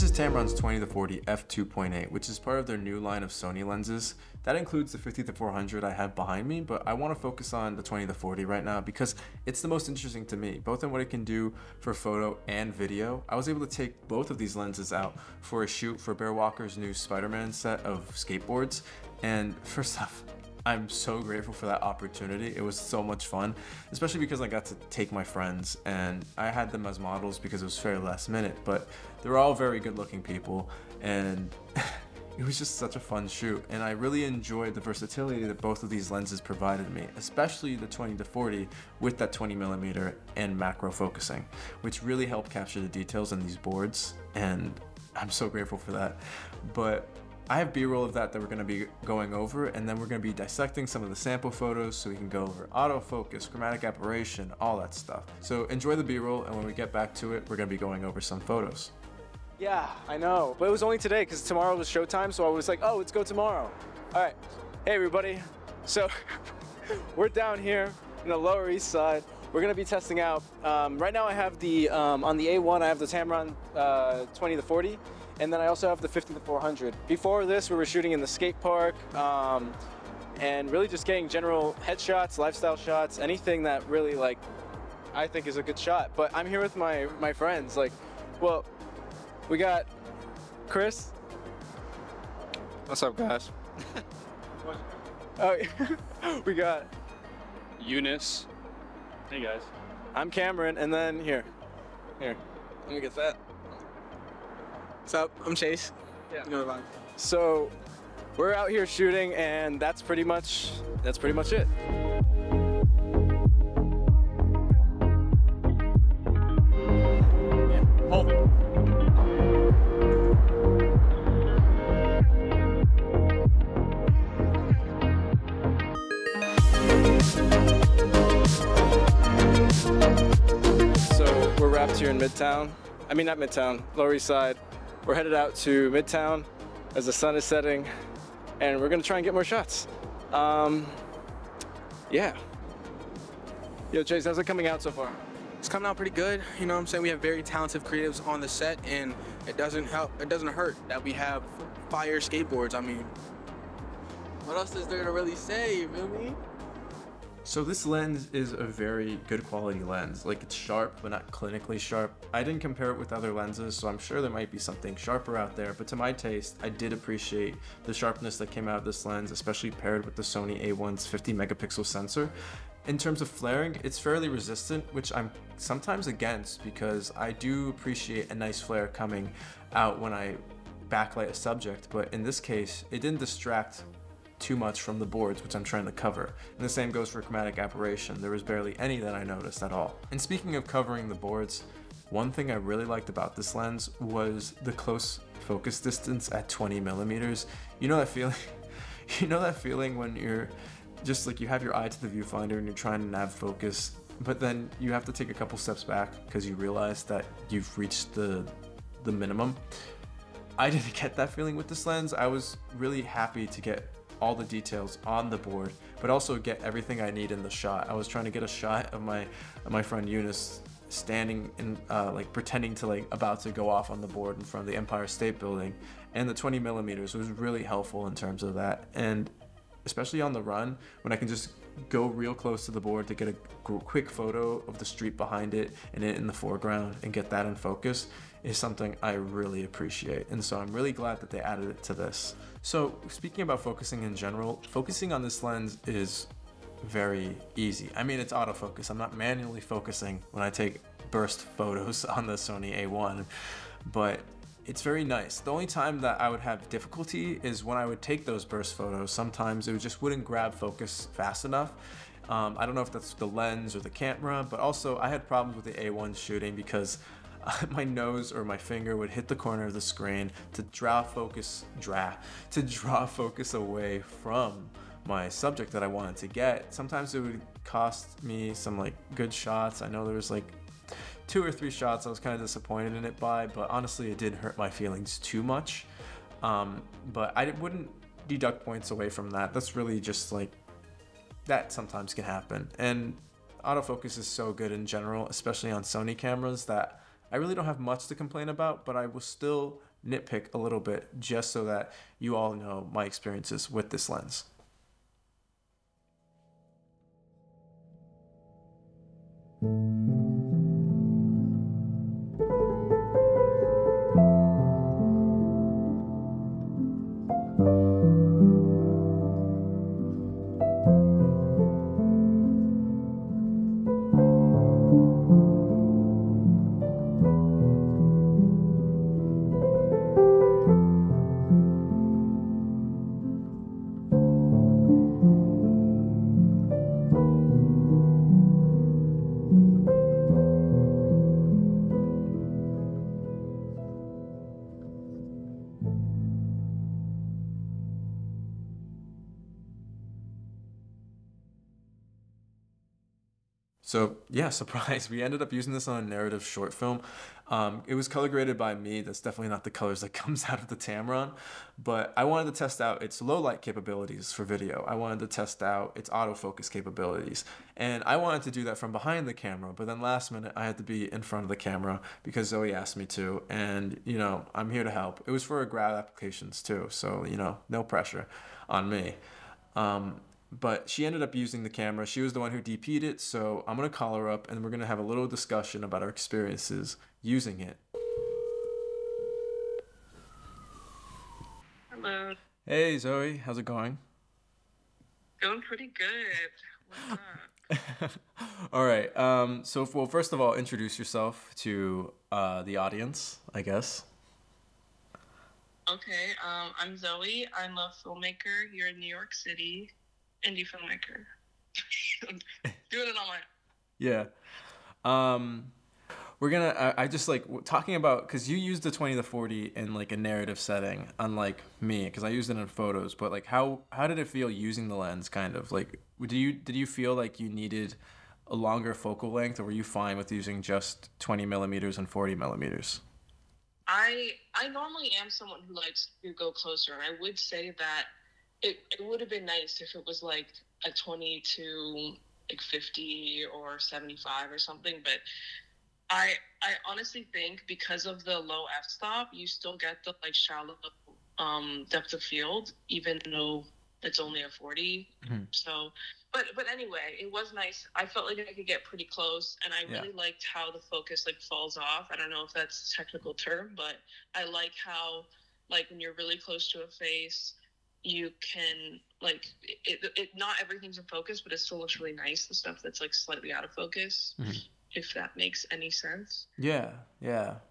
This is Tamron's 20-40 f2.8, which is part of their new line of Sony lenses. That includes the 50-400 I have behind me, but I want to focus on the 20-40 right now because it's the most interesting to me, both in what it can do for photo and video. I was able to take both of these lenses out for a shoot for Bear Walker's new Spider-Man set of skateboards, and first off, I'm so grateful for that opportunity. It was so much fun, especially because I got to take my friends and I had them as models because it was fairly last minute, but they were all very good looking people and it was just such a fun shoot. And I really enjoyed the versatility that both of these lenses provided me, especially the 20-40 with that 20mm and macro focusing, which really helped capture the details in these boards. And I'm so grateful for that. But I have B-roll of that we're going to be going over, and then we're going to be dissecting some of the sample photos so we can go over autofocus, chromatic aberration, all that stuff. So enjoy the B-roll, and when we get back to it, we're going to be going over some photos. Yeah, I know, but it was only today because tomorrow was showtime, so I was like, oh, let's go tomorrow. All right, hey everybody. So we're down here in the Lower East Side. We're gonna be testing out, right now I have the, on the A1, I have the Tamron 20-40, and then I also have the 50-400. Before this, we were shooting in the skate park, and really just getting general headshots, lifestyle shots, anything that really, like, I think is a good shot. But I'm here with my friends, like, well, we got Cris. What's up, guys? Oh, we got Younis. Hey, guys. I'm Cameron, and then here, let me get that. What's up? I'm Chase. Yeah. You know the vibe. So we're out here shooting, and that's pretty much it. Yeah. Hold it. So we're wrapped here in Midtown. I mean, not Midtown, Lower East Side. We're headed out to Midtown as the sun is setting, and we're gonna try and get more shots. Yeah. Yo, Chase, how's it coming out so far? It's coming out pretty good. You know what I'm saying? We have very talented creatives on the set, and it doesn't hurt that we have fire skateboards. I mean, what else is there to really say, you feel me? So this lens is a very good quality lens. Like, it's sharp, but not clinically sharp. I didn't compare it with other lenses, so I'm sure there might be something sharper out there, but to my taste, I did appreciate the sharpness that came out of this lens, especially paired with the Sony A1's 50 megapixel sensor. In terms of flaring, it's fairly resistant, which I'm sometimes against because I do appreciate a nice flare coming out when I backlight a subject, but in this case, it didn't distract too much from the boards, which I'm trying to cover. And the same goes for chromatic aberration. There was barely any that I noticed at all. And speaking of covering the boards, one thing I really liked about this lens was the close focus distance at 20mm. You know that feeling? You know that feeling when you're just like, you have your eye to the viewfinder and you're trying to nav focus, but then you have to take a couple steps back because you realize that you've reached the minimum. I didn't get that feeling with this lens. I was really happy to get all the details on the board, but also get everything I need in the shot. I was trying to get a shot of my friend Younis standing in, like pretending to like about to go off on the board in front of the Empire State Building, and the 20mm was really helpful in terms of that. And especially on the run, when I can just go real close to the board to get a quick photo of the street behind it and it in the foreground and get that in focus, is something I really appreciate. And so I'm really glad that they added it to this. So speaking about focusing in general, focusing on this lens is very easy. I mean, it's autofocus. I'm not manually focusing when I take burst photos on the Sony A1, but it's very nice. The only time that I would have difficulty is when I would take those burst photos. Sometimes it just wouldn't grab focus fast enough. I don't know if that's the lens or the camera, but also I had problems with the A1 shooting because my nose or my finger would hit the corner of the screen to draw focus away from my subject that I wanted to get. Sometimes it would cost me some like good shots. I know there was like 2 or 3 shots I was kind of disappointed in it by, but honestly it didn't hurt my feelings too much. But I wouldn't deduct points away from that. That's really just like, that sometimes can happen. And autofocus is so good in general, especially on Sony cameras, that I really don't have much to complain about, but I will still nitpick a little bit just so that you all know my experiences with this lens. So yeah, surprise, we ended up using this on a narrative short film. It was color graded by me. That's definitely not the colors that comes out of the Tamron, but I wanted to test out its low light capabilities for video. I wanted to test out its autofocus capabilities, and I wanted to do that from behind the camera, but then last minute I had to be in front of the camera because Zoe asked me to, and you know, I'm here to help. It was for grad applications too, so you know, no pressure on me. But she ended up using the camera. She was the one who DP'd it, so I'm going to call her up and we're going to have a little discussion about our experiences using it. Hello. Hey, Zoe. How's it going? Going pretty good. What's up? All right. Well, first of all, introduce yourself to the audience, I guess. Okay, I'm Zoe. I'm a filmmaker here in New York City. Indie filmmaker. Doing it on my... Yeah. We're gonna, I just like talking about, cause you used the 20-40 in like a narrative setting, unlike me, cause I used it in photos, but like how did it feel using the lens kind of? Like, did you feel like you needed a longer focal length, or were you fine with using just 20 millimeters and 40 millimeters? I normally am someone who likes to go closer, and I would say that it would have been nice if it was like a 20 to like 50 or 75 or something, but I honestly think because of the low f-stop, you still get the like shallow depth of field, even though it's only a 40. Mm-hmm. So, but anyway, it was nice. I felt like I could get pretty close, and I really liked how the focus like falls off. I don't know if that's a technical term, but I like how like when you're really close to a face, you can like it not everything's in focus, but it still looks really nice, the stuff that's like slightly out of focus. Mm-hmm. If that makes any sense. Yeah.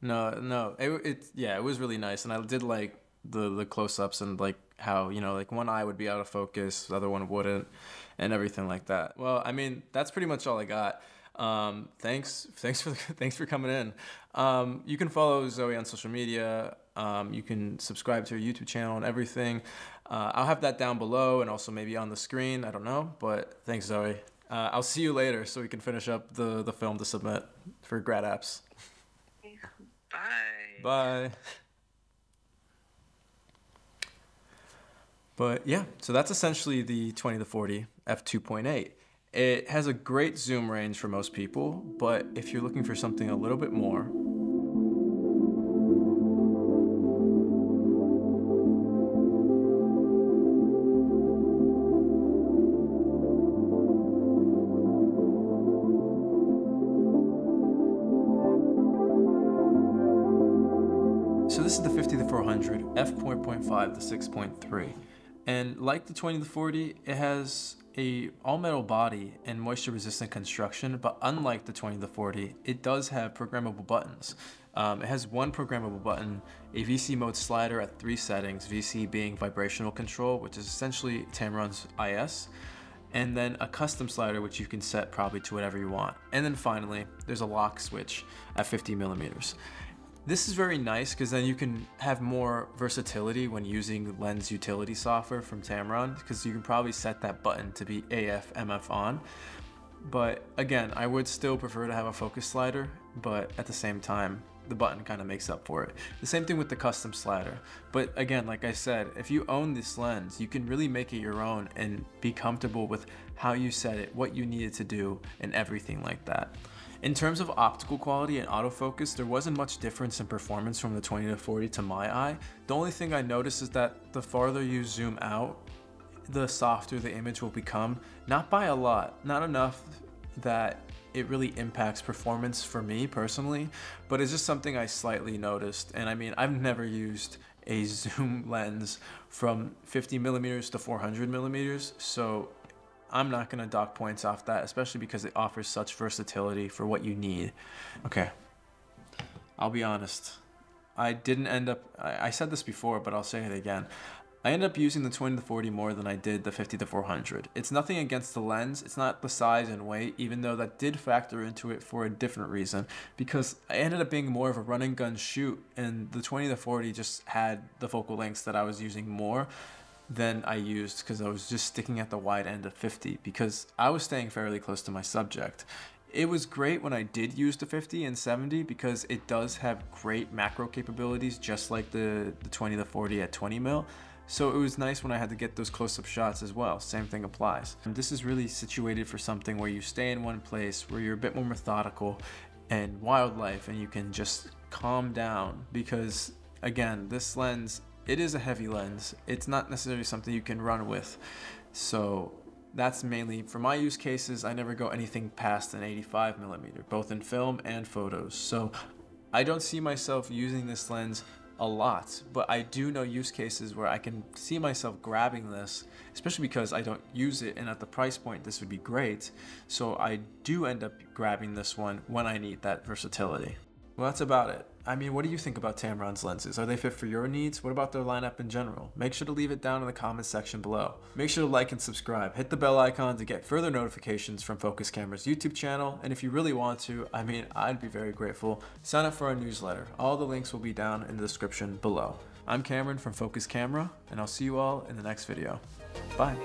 No. It was really nice, and I did like the close-ups and like how, you know, like one eye would be out of focus, the other one wouldn't, and everything like that. Well, I mean, that's pretty much all I got. Thanks for coming in. You can follow Zoe on social media. You can subscribe to her YouTube channel and everything. I'll have that down below and also maybe on the screen. I don't know, but thanks, Zoe. I'll see you later so we can finish up the film to submit for grad apps. Bye. Bye. But yeah, so that's essentially the 20-40 f2.8. It has a great zoom range for most people, but if you're looking for something a little bit more, so this is the 50-400 f4.5 to 6.3. And like the 20-40, it has a all-metal body and moisture-resistant construction, but unlike the 20-40, it does have programmable buttons. It has one programmable button, a VC mode slider at 3 settings, VC being vibrational control, which is essentially Tamron's IS, and then a custom slider, which you can set probably to whatever you want. And then finally, there's a lock switch at 50 millimeters. This is very nice because then you can have more versatility when using lens utility software from Tamron, because you can probably set that button to be AF, MF on. But again, I would still prefer to have a focus slider, but at the same time, the button kind of makes up for it. The same thing with the custom slider. But again, like I said, if you own this lens, you can really make it your own and be comfortable with how you set it, what you need it to do, and everything like that. In terms of optical quality and autofocus, there wasn't much difference in performance from the 20 to 40 to my eye. The only thing I noticed is that the farther you zoom out, the softer the image will become. Not by a lot, not enough that it really impacts performance for me personally, but it's just something I slightly noticed. And I mean, I've never used a zoom lens from 50 millimeters to 400 millimeters, so I'm not gonna dock points off that, especially because it offers such versatility for what you need. Okay, I'll be honest. I didn't end up, I said this before, but I'll say it again. I ended up using the 20 to 40 more than I did the 50 to 400. It's nothing against the lens, it's not the size and weight, even though that did factor into it for a different reason, because I ended up being more of a run and gun shoot, and the 20 to 40 just had the focal lengths that I was using more than I used because I was just sticking at the wide end of 50 because I was staying fairly close to my subject. It was great when I did use the 50 and 70 because it does have great macro capabilities, just like the 20 to 40 at 20 mil. So it was nice when I had to get those close-up shots as well. Same thing applies. And this is really situated for something where you stay in one place, where you're a bit more methodical and wildlife, and you can just calm down because, again, this lens, it is a heavy lens. It's not necessarily something you can run with. So that's mainly, for my use cases, I never go anything past an 85 millimeter, both in film and photos. So I don't see myself using this lens a lot, but I do know use cases where I can see myself grabbing this, especially because I don't use it, and at the price point this would be great. So I do end up grabbing this one when I need that versatility. Well, that's about it. I mean, what do you think about Tamron's lenses? Are they fit for your needs? What about their lineup in general? Make sure to leave it down in the comments section below. Make sure to like and subscribe. Hit the bell icon to get further notifications from Focus Camera's YouTube channel. And if you really want to, I mean, I'd be very grateful, sign up for our newsletter. All the links will be down in the description below. I'm Cameron from Focus Camera, and I'll see you all in the next video. Bye.